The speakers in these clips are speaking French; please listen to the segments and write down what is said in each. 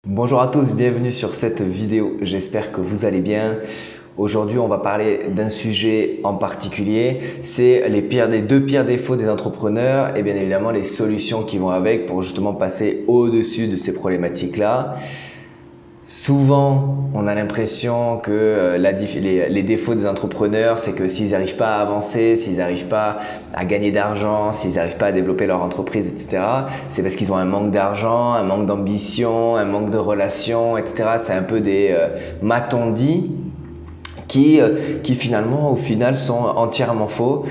Deux tous, bienvenue sur cette vidéo, j'espère que vous allez bien. Aujourd'hui, on va parler d'un sujet en particulier, c'est les deux pires défauts des entrepreneurs et bien évidemment les solutions qui vont avec pour justement passer au-dessus de ces problématiques-là. Souvent, on a l'impression que les défauts des entrepreneurs, c'est que s'ils n'arrivent pas à avancer, s'ils n'arrivent pas à gagner d'argent, s'ils n'arrivent pas à développer leur entreprise, etc., c'est parce qu'ils ont un manque d'argent, un manque d'ambition, un manque de relations, etc. C'est un peu des m'a-t-on-dit qui finalement, au final, sont entièrement faux.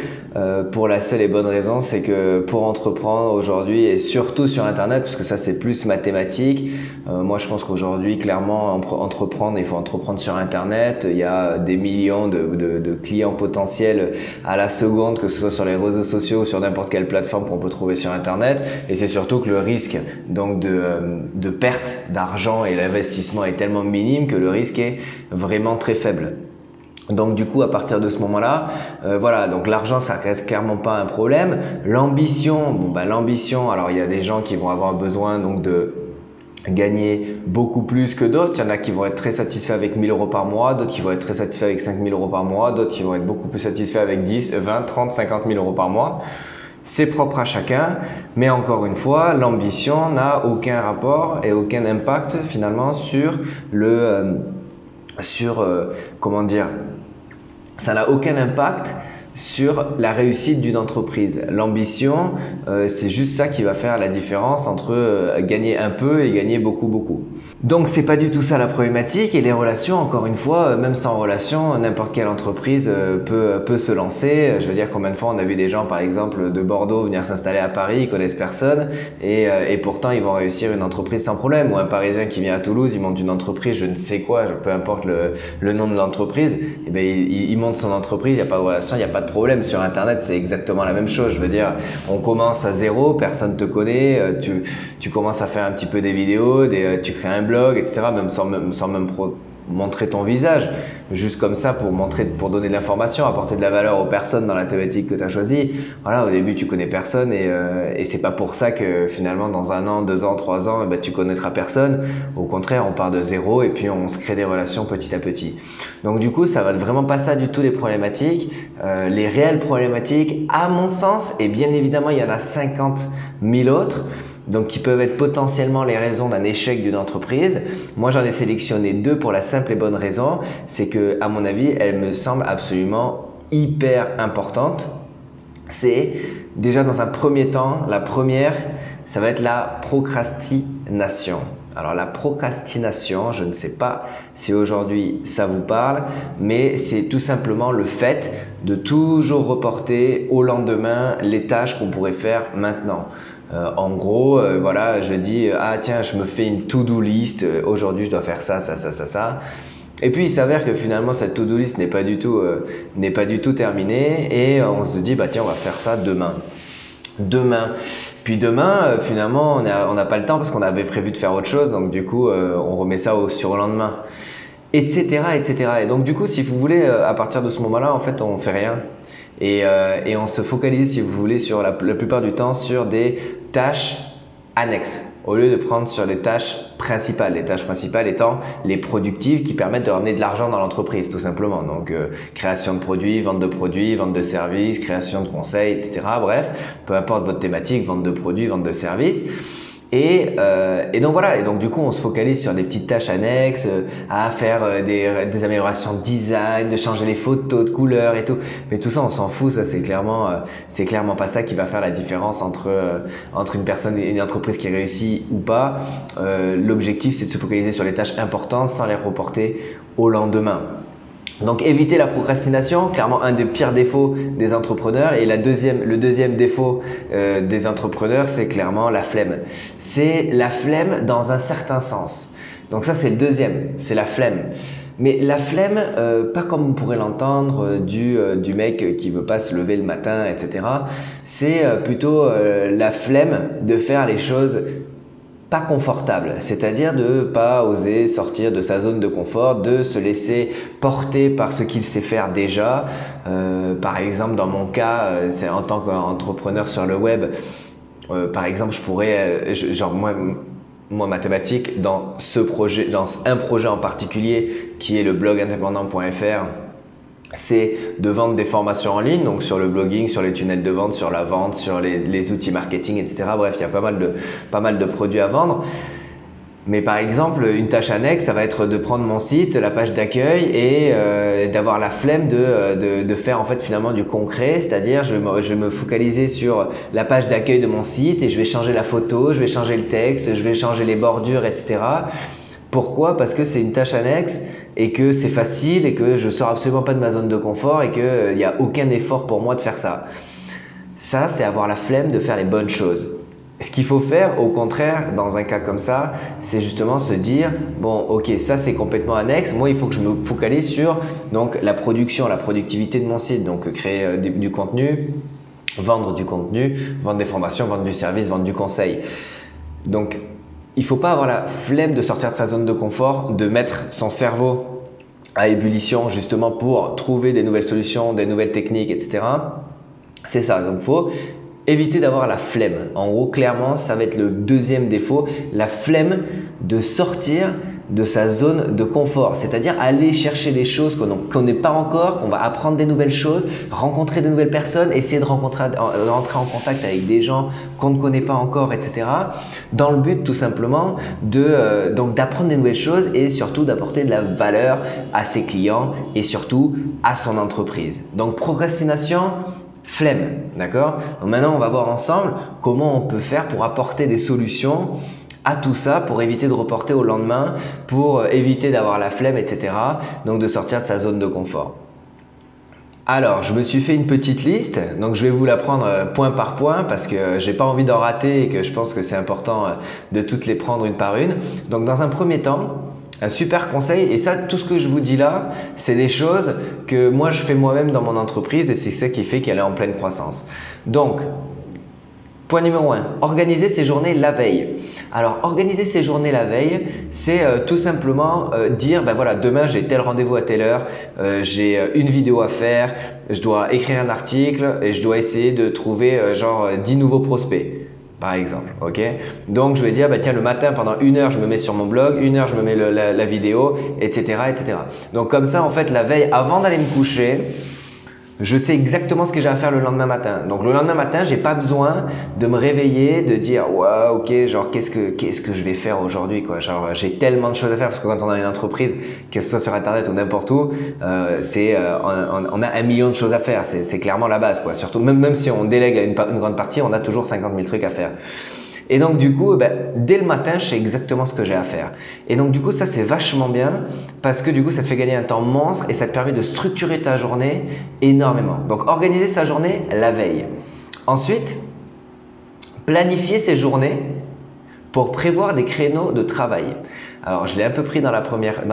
Pour la seule et bonne raison, c'est que pour entreprendre aujourd'hui et surtout sur Internet, parce que ça c'est plus mathématique, moi je pense qu'aujourd'hui clairement entreprendre, il faut entreprendre sur Internet. Il y a des millions de clients potentiels à la seconde, que ce soit sur les réseaux sociaux ou sur n'importe quelle plateforme qu'on peut trouver sur Internet. Et c'est surtout que le risque donc de perte d'argent et l'investissement est tellement minime que le risque est vraiment très faible. Donc du coup, à partir de ce moment-là, voilà, donc l'argent, ça reste clairement pas un problème. L'ambition, l'ambition, alors il y a des gens qui vont avoir besoin donc de gagner beaucoup plus que d'autres. Il y en a qui vont être très satisfaits avec 1 000 € par mois, d'autres qui vont être très satisfaits avec 5 000 € par mois, d'autres qui vont être beaucoup plus satisfaits avec 10, 20, 30, 50 000 € par mois. C'est propre à chacun, mais encore une fois, l'ambition n'a aucun rapport et aucun impact finalement sur comment dire, ça n'a aucun impact sur la réussite d'une entreprise. L'ambition, c'est juste ça qui va faire la différence entre gagner un peu et gagner beaucoup. Donc c'est pas du tout ça la problématique, et les relations, encore une fois, même sans relation, n'importe quelle entreprise peut se lancer. Je veux dire, combien de fois on a vu des gens par exemple de Bordeaux venir s'installer à Paris, ils connaissent personne et pourtant ils vont réussir une entreprise sans problème. Ou un Parisien qui vient à Toulouse, il monte une entreprise, je ne sais quoi, peu importe le nom de l'entreprise, et bien il monte son entreprise, il n'y a pas de relation, il n'y a pas de problème. Sur Internet, c'est exactement la même chose. Je veux dire, on commence à zéro, personne te connaît, tu commences à faire un petit peu des vidéos, tu crées un blog, etc. Même sans montrer ton visage, juste comme ça pour donner de l'information, apporter de la valeur aux personnes dans la thématique que tu as choisie. Voilà, au début tu connais personne et c'est pas pour ça que finalement dans 1 an, 2 ans, 3 ans, tu connaîtras personne. Au contraire, on part de zéro et puis on se crée des relations petit à petit. Donc du coup, ça va vraiment pas ça du tout les problématiques. Les réelles problématiques, à mon sens, et bien évidemment il y en a 50 000 autres, donc qui peuvent être potentiellement les raisons d'un échec d'une entreprise. Moi, j'en ai sélectionné 2 pour la simple et bonne raison, c'est que, à mon avis, elles me semblent absolument hyper importantes. C'est déjà dans un premier temps, la première, ça va être la procrastination. Alors la procrastination, je ne sais pas si aujourd'hui ça vous parle, mais c'est tout simplement le fait de toujours reporter au lendemain les tâches qu'on pourrait faire maintenant. En gros, voilà, je dis ah tiens, je me fais une to-do list, aujourd'hui je dois faire ça. Et puis il s'avère que finalement cette to-do list n'est pas du tout terminée et on se dit bah tiens, on va faire ça demain. Puis demain, finalement, on n'a pas le temps parce qu'on avait prévu de faire autre chose, donc du coup, on remet ça au surlendemain, etc., etc. Et donc du coup, si vous voulez, à partir de ce moment-là, en fait, on fait rien. Et on se focalise, si vous voulez, sur la plupart du temps sur des tâches annexes au lieu de prendre sur les tâches principales. Les tâches principales étant les productives qui permettent de ramener de l'argent dans l'entreprise, tout simplement. Donc, création de produits, vente de services, création de conseils, etc. Bref, peu importe votre thématique, vente de produits, vente de services. Et donc voilà, et donc du coup on se focalise sur des petites tâches annexes, à faire des améliorations de design, de changer les photos de couleurs et tout. Mais tout ça on s'en fout, ça c'est clairement pas ça qui va faire la différence entre une personne et une entreprise qui réussit ou pas. L'objectif c'est de se focaliser sur les tâches importantes sans les reporter au lendemain. Donc éviter la procrastination, clairement un des pires défauts des entrepreneurs. Et le deuxième défaut des entrepreneurs, c'est clairement la flemme. C'est la flemme dans un certain sens. Donc ça c'est le deuxième, c'est la flemme. Mais la flemme, pas comme on pourrait l'entendre du mec qui veut pas se lever le matin, etc. C'est plutôt la flemme de faire les choses pas confortable, c'est-à-dire de pas oser sortir de sa zone de confort, de se laisser porter par ce qu'il sait faire déjà. Par exemple, dans mon cas, c'est en tant qu'entrepreneur sur le web, par exemple, je pourrais, moi mathématiques dans ce projet, dans un projet en particulier qui est le blog indépendant.fr. C'est de vendre des formations en ligne, donc sur le blogging, sur les tunnels de vente, sur la vente, sur les outils marketing, etc. Bref, il y a pas mal de produits à vendre. Mais par exemple, une tâche annexe, ça va être de prendre mon site, la page d'accueil et d'avoir la flemme de faire en fait finalement du concret. C'est-à-dire, je vais me focaliser sur la page d'accueil de mon site et je vais changer la photo, je vais changer le texte, je vais changer les bordures, etc. Pourquoi? Parce que c'est une tâche annexe et que c'est facile et que je sors absolument pas de ma zone de confort et qu'il n'y a aucun effort pour moi de faire ça. Ça, c'est avoir la flemme de faire les bonnes choses. Ce qu'il faut faire, au contraire, dans un cas comme ça, c'est justement se dire bon, ok, ça c'est complètement annexe. Moi, il faut que je me focalise sur donc la production, la productivité de mon site, donc créer du contenu, vendre du contenu, vendre des formations, vendre du service, vendre du conseil. Donc, il ne faut pas avoir la flemme de sortir de sa zone de confort, de mettre son cerveau à ébullition justement pour trouver des nouvelles solutions, des nouvelles techniques, etc. C'est ça. Donc, il faut éviter d'avoir la flemme. En gros, clairement, ça va être le deuxième défaut, la flemme de sortir de sa zone de confort. C'est-à-dire aller chercher des choses qu'on ne connaît pas encore, qu'on va apprendre des nouvelles choses, rencontrer de nouvelles personnes, essayer de rentrer en contact avec des gens qu'on ne connaît pas encore, etc. Dans le but tout simplement donc d'apprendre des nouvelles choses et surtout d'apporter de la valeur à ses clients et surtout à son entreprise. Donc procrastination, flemme, d'accord? Donc maintenant, on va voir ensemble comment on peut faire pour apporter des solutions à tout ça, pour éviter de reporter au lendemain, pour éviter d'avoir la flemme, etc. Donc de sortir de sa zone de confort. Alors, je me suis fait une petite liste, donc je vais vous la prendre point par point parce que j'ai pas envie d'en rater et que je pense que c'est important de toutes les prendre une par une. Donc dans un premier temps, un super conseil, et ça, tout ce que je vous dis là, c'est des choses que moi je fais moi-même dans mon entreprise et c'est ça qui fait qu'elle est en pleine croissance. Donc, point numéro 1, organiser ses journées la veille. Alors, organiser ses journées la veille, c'est tout simplement dire, ben voilà, demain j'ai tel rendez-vous à telle heure, j'ai une vidéo à faire, je dois écrire un article et je dois essayer de trouver 10 nouveaux prospects. Par exemple, ok? Donc, je vais dire, bah, tiens, le matin, pendant 1 heure, je me mets sur mon blog, 1 heure, je me mets la vidéo, etc., etc. Donc, comme ça, en fait, la veille, avant d'aller me coucher, je sais exactement ce que j'ai à faire le lendemain matin. Donc, le lendemain matin, j'ai pas besoin de me réveiller, de dire, ouais, ok, genre, qu'est-ce que je vais faire aujourd'hui, quoi? Genre, j'ai tellement de choses à faire parce que quand on a une entreprise, que ce soit sur Internet ou n'importe où, on a 1 million de choses à faire. C'est clairement la base, quoi. Surtout, même si on délègue une grande partie, on a toujours 50 000 trucs à faire. Et donc du coup, dès le matin, je sais exactement ce que j'ai à faire. Et donc du coup, ça c'est vachement bien parce que du coup, ça te fait gagner un temps monstre et ça te permet de structurer ta journée énormément. Donc organiser sa journée la veille. Ensuite, planifier ses journées pour prévoir des créneaux de travail. Alors, je l'ai un peu pris dans la première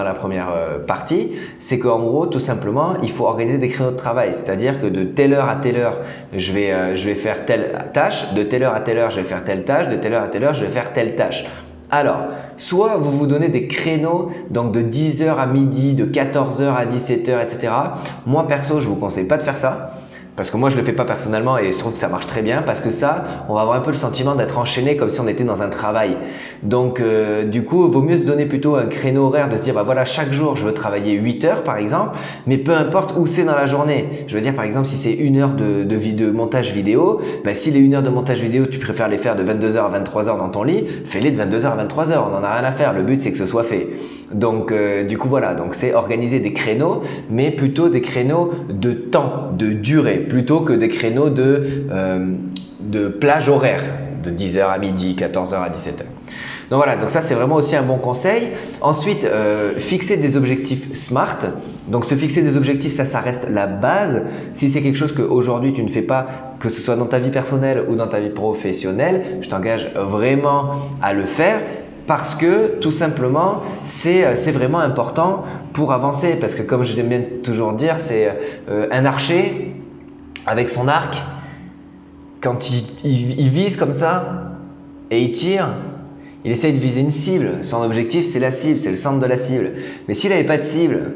partie, c'est qu'en gros, tout simplement, il faut organiser des créneaux de travail. C'est-à-dire que de telle heure à telle heure, je vais faire telle tâche, de telle heure à telle heure, je vais faire telle tâche, de telle heure à telle heure, je vais faire telle tâche. Alors, soit vous vous donnez des créneaux donc de 10h à midi, de 14h à 17h, etc. Moi, perso, je ne vous conseille pas de faire ça. Parce que moi, je ne le fais pas personnellement et je trouve que ça marche très bien parce que ça, on va avoir un peu le sentiment d'être enchaîné comme si on était dans un travail. Donc, du coup, il vaut mieux se donner plutôt un créneau horaire de se dire, bah voilà, chaque jour, je veux travailler 8 heures par exemple, mais peu importe où c'est dans la journée. Je veux dire, par exemple, si c'est 1 heure de montage vidéo, bah, si les 1 heure de montage vidéo, tu préfères les faire de 22h à 23h dans ton lit, fais-les de 22h à 23h, on n'en a rien à faire. Le but, c'est que ce soit fait. Donc, du coup, voilà. Donc, c'est organiser des créneaux, mais plutôt des créneaux de temps, de durée, plutôt que des créneaux de plage horaire de 10h à midi, 14h à 17h. Donc voilà, donc ça c'est vraiment aussi un bon conseil. Ensuite, fixer des objectifs SMART. Donc se fixer des objectifs, ça reste la base. Si c'est quelque chose qu'aujourd'hui tu ne fais pas, que ce soit dans ta vie personnelle ou dans ta vie professionnelle, je t'engage vraiment à le faire. Parce que tout simplement, c'est vraiment important pour avancer. Parce que comme je l'aime bien toujours dire, c'est un archer avec son arc, quand il vise comme ça et il tire, il essaye de viser une cible. Son objectif, c'est la cible, c'est le centre de la cible. Mais s'il n'avait pas de cible,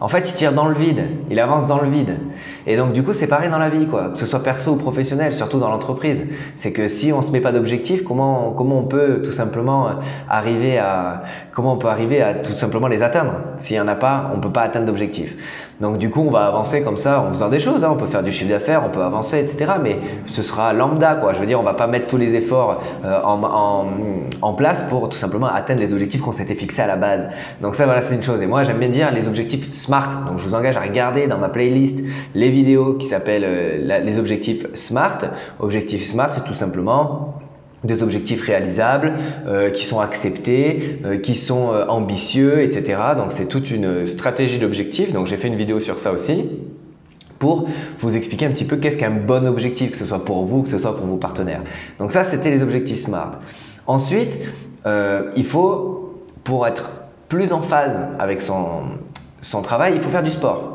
en fait, il tire dans le vide, il avance dans le vide. Et donc, du coup, c'est pareil dans la vie, quoi. Que ce soit perso ou professionnel, surtout dans l'entreprise. C'est que si on se met pas d'objectifs, comment on peut tout simplement arriver à tout simplement les atteindre? S'il y en a pas, on peut pas atteindre d'objectifs. Donc, du coup, on va avancer comme ça en faisant des choses, hein. On peut faire du chiffre d'affaires, on peut avancer, etc. Mais ce sera lambda, quoi. Je veux dire, on va pas mettre tous les efforts en place pour tout simplement atteindre les objectifs qu'on s'était fixés à la base. Donc ça, voilà, c'est une chose. Et moi, j'aime bien dire les objectifs SMART. Donc, je vous engage à regarder dans ma playlist les vidéos qui s'appellent les objectifs SMART. Objectifs SMART, c'est tout simplement des objectifs réalisables, qui sont acceptés, qui sont ambitieux, etc. Donc, c'est toute une stratégie d'objectifs. Donc, j'ai fait une vidéo sur ça aussi pour vous expliquer un petit peu qu'est-ce qu'un bon objectif, que ce soit pour vous, que ce soit pour vos partenaires. Donc ça, c'était les objectifs SMART. Ensuite, il faut, pour être plus en phase avec son travail, il faut faire du sport.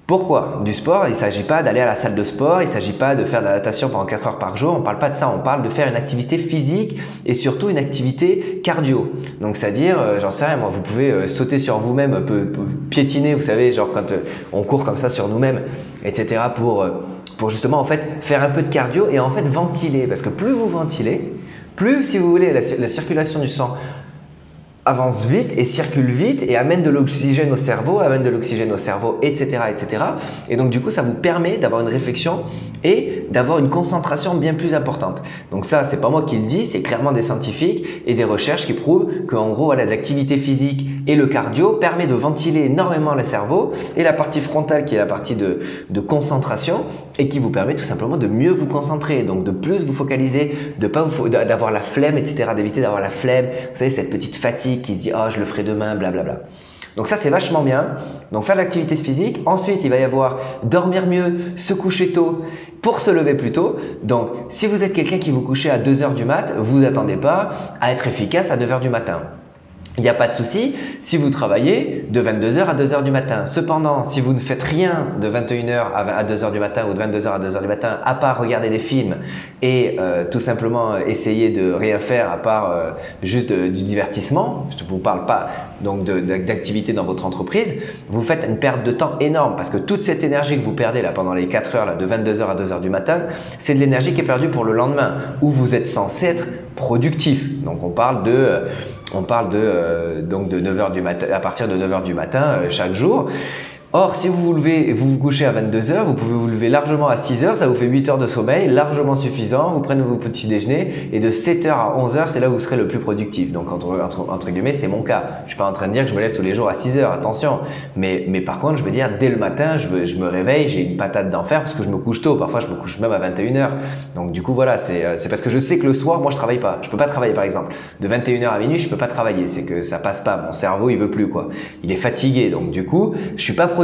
Pourquoi? Du sport, il ne s'agit pas d'aller à la salle de sport, il ne s'agit pas de faire de la natation pendant 4 heures par jour, on ne parle pas de ça, on parle de faire une activité physique et surtout une activité cardio. Donc c'est-à-dire, j'en sais rien, moi, vous pouvez sauter sur vous-même, piétiner, vous savez, genre quand on court comme ça sur nous-mêmes, etc. pour justement en fait faire un peu de cardio et en fait ventiler. Parce que plus vous ventilez, plus si vous voulez la circulation du sang avance vite et circule vite et amène de l'oxygène au cerveau, etc., etc. Et donc, du coup, ça vous permet d'avoir une réflexion et d'avoir une concentration bien plus importante. Donc ça, c'est pas moi qui le dis, c'est clairement des scientifiques et des recherches qui prouvent qu'en gros, voilà, l'activité physique et le cardio permet de ventiler énormément le cerveau et la partie frontale qui est la partie de concentration et qui vous permet tout simplement de mieux vous concentrer, donc de plus vous focaliser, d'avoir la flemme, etc., d'éviter d'avoir la flemme, vous savez, cette petite fatigue qui se dit « oh, je le ferai demain, blablabla ». Donc ça, c'est vachement bien. Donc faire de l'activité physique. Ensuite, il va y avoir dormir mieux, se coucher tôt pour se lever plus tôt. Donc, si vous êtes quelqu'un qui vous couchez à 2 heures du mat, vous n'attendez pas à être efficace à 9 heures du matin. Il n'y a pas de souci si vous travaillez de 22h à 2h du matin. Cependant, si vous ne faites rien de 21h à 2h du matin ou de 22h à 2h du matin, à part regarder des films et tout simplement essayer de rien faire à part juste du divertissement, je ne vous parle pas donc d'activité dans votre entreprise, vous faites une perte de temps énorme parce que toute cette énergie que vous perdez là pendant les 4 heures là, de 22h à 2h du matin, c'est de l'énergie qui est perdue pour le lendemain où vous êtes censé être productif. Donc on parle de 9h du matin, à partir de 9h du matin chaque jour. Or, si vous vous couchez à 22h, vous pouvez vous lever largement à 6h, ça vous fait 8 heures de sommeil, largement suffisant, vous prenez vos petits déjeuners et de 7h à 11h, c'est là où vous serez le plus productif. Donc, entre guillemets, c'est mon cas. Je suis pas en train de dire que je me lève tous les jours à 6h, attention. Mais par contre, je veux dire, dès le matin, je me réveille, j'ai une patate d'enfer parce que je me couche tôt. Parfois, je me couche même à 21h. Donc, du coup, voilà, c'est parce que je sais que le soir, moi, je travaille pas. Je peux pas travailler, par exemple. De 21h à minuit, je peux pas travailler. C'est que ça passe pas. Mon cerveau, il veut plus, quoi. Il est fatigué. Donc, du coup, je suis pas productif.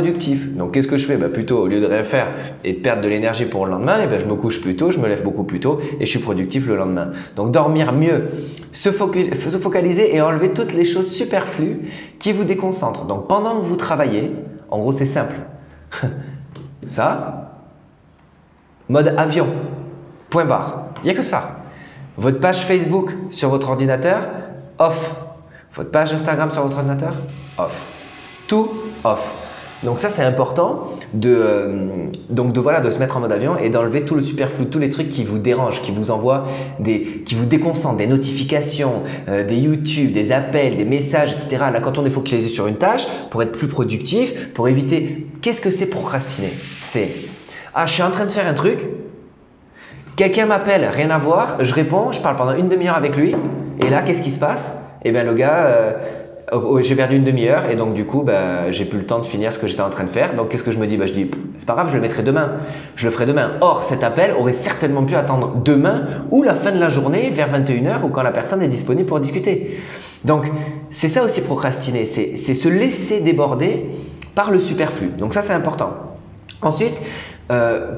Donc, qu'est-ce que je fais? Plutôt, au lieu de rien faire et de perdre de l'énergie pour le lendemain, je me couche plus tôt, je me lève beaucoup plus tôt et je suis productif le lendemain. Donc, dormir mieux, se focaliser et enlever toutes les choses superflues qui vous déconcentrent. Donc, pendant que vous travaillez, en gros, c'est simple. Ça, mode avion, point barre. Il n'y a que ça. Votre page Facebook sur votre ordinateur, off. Votre page Instagram sur votre ordinateur, off. Tout off. Donc ça, c'est important de se mettre en mode avion et d'enlever tout le superflu, tous les trucs qui vous dérangent, qui vous envoient qui vous déconcentrent, des notifications, des YouTube, des appels, des messages, etc. Là, quand on est focalisé sur une tâche, pour être plus productif, pour éviter… Qu'est-ce que c'est procrastiner? C'est « Ah, je suis en train de faire un truc, quelqu'un m'appelle, rien à voir, je réponds, je parle pendant une demi-heure avec lui et là, qu'est-ce qui se passe? Eh bien, le gars… j'ai perdu une demi-heure et donc du coup, j'ai plus le temps de finir ce que j'étais en train de faire. Donc, qu'est-ce que je me dis? Je dis, c'est pas grave, je le mettrai demain. Je le ferai demain. Or, cet appel aurait certainement pu attendre demain ou la fin de la journée vers 21h ou quand la personne est disponible pour discuter. Donc, c'est ça aussi procrastiner. C'est se laisser déborder par le superflu. Donc ça, c'est important. Ensuite,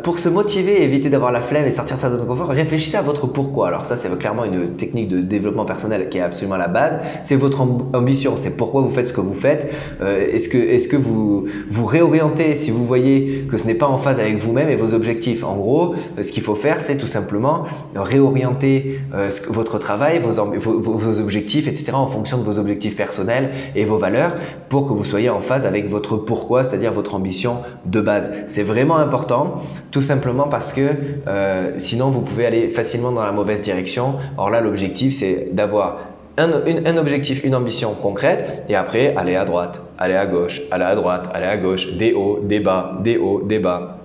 Pour se motiver et éviter d'avoir la flemme et sortir de sa zone de confort, réfléchissez à votre pourquoi. Alors ça, c'est clairement une technique de développement personnel qui est absolument la base. C'est votre ambition, c'est pourquoi vous faites ce que vous faites. Est-ce que vous réorientez si vous voyez que ce n'est pas en phase avec vous-même et vos objectifs. En gros, ce qu'il faut faire, c'est tout simplement réorienter votre travail, vos objectifs, etc. en fonction de vos objectifs personnels et vos valeurs pour que vous soyez en phase avec votre pourquoi, c'est-à-dire votre ambition de base. C'est vraiment important. Tout simplement parce que sinon vous pouvez aller facilement dans la mauvaise direction. Or là, l'objectif, c'est d'avoir un objectif, une ambition concrète et après aller à droite, aller à gauche, aller à droite, aller à gauche, des hauts, des bas, des hauts, des bas,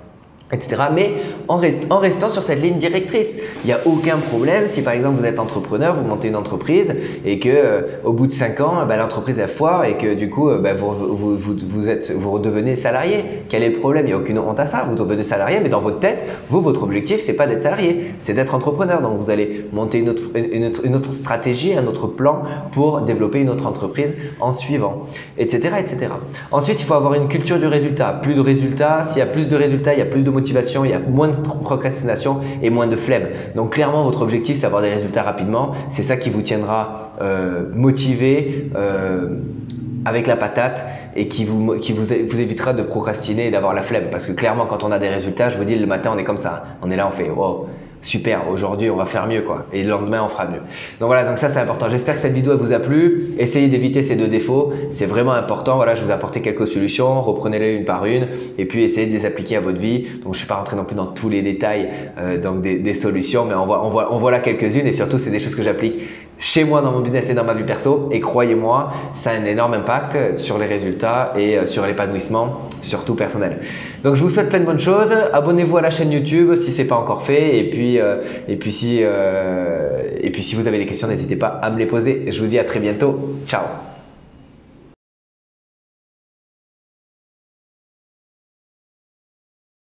etc. Mais en restant sur cette ligne directrice. Il n'y a aucun problème si par exemple vous êtes entrepreneur, vous montez une entreprise et que au bout de 5 ans, l'entreprise est foire et que du coup vous redevenez salarié. Quel est le problème? Il n'y a aucune honte à ça, vous devenez salarié, mais dans votre tête, votre objectif, c'est pas d'être salarié, c'est d'être entrepreneur. Donc vous allez monter une autre stratégie, un autre plan pour développer une autre entreprise en suivant, etc., etc. Ensuite, il faut avoir une culture du résultat. Plus de résultats, s'il y a plus de résultats, il y a plus de motivation, il y a moins de procrastination et moins de flemme. Donc clairement, votre objectif, c'est avoir des résultats rapidement. C'est ça qui vous tiendra motivé avec la patate et qui vous évitera de procrastiner et d'avoir la flemme. Parce que clairement, quand on a des résultats, je vous dis, le matin, on est comme ça. On est là, on fait « wow ». Super, aujourd'hui on va faire mieux quoi. Et le lendemain on fera mieux. Donc voilà, donc ça c'est important. J'espère que cette vidéo elle vous a plu. Essayez d'éviter ces deux défauts, c'est vraiment important. Voilà, je vous ai apporté quelques solutions, reprenez-les une par une et puis essayez de les appliquer à votre vie. Donc je ne suis pas rentré non plus dans tous les détails donc des solutions, mais on voit là quelques-unes et surtout c'est des choses que j'applique chez moi dans mon business et dans ma vie perso et croyez-moi, ça a un énorme impact sur les résultats et sur l'épanouissement, surtout personnel. Donc je vous souhaite plein de bonnes choses. Abonnez-vous à la chaîne YouTube si ce n'est pas encore fait et puis si vous avez des questions, n'hésitez pas à me les poser. Je vous dis à très bientôt. Ciao.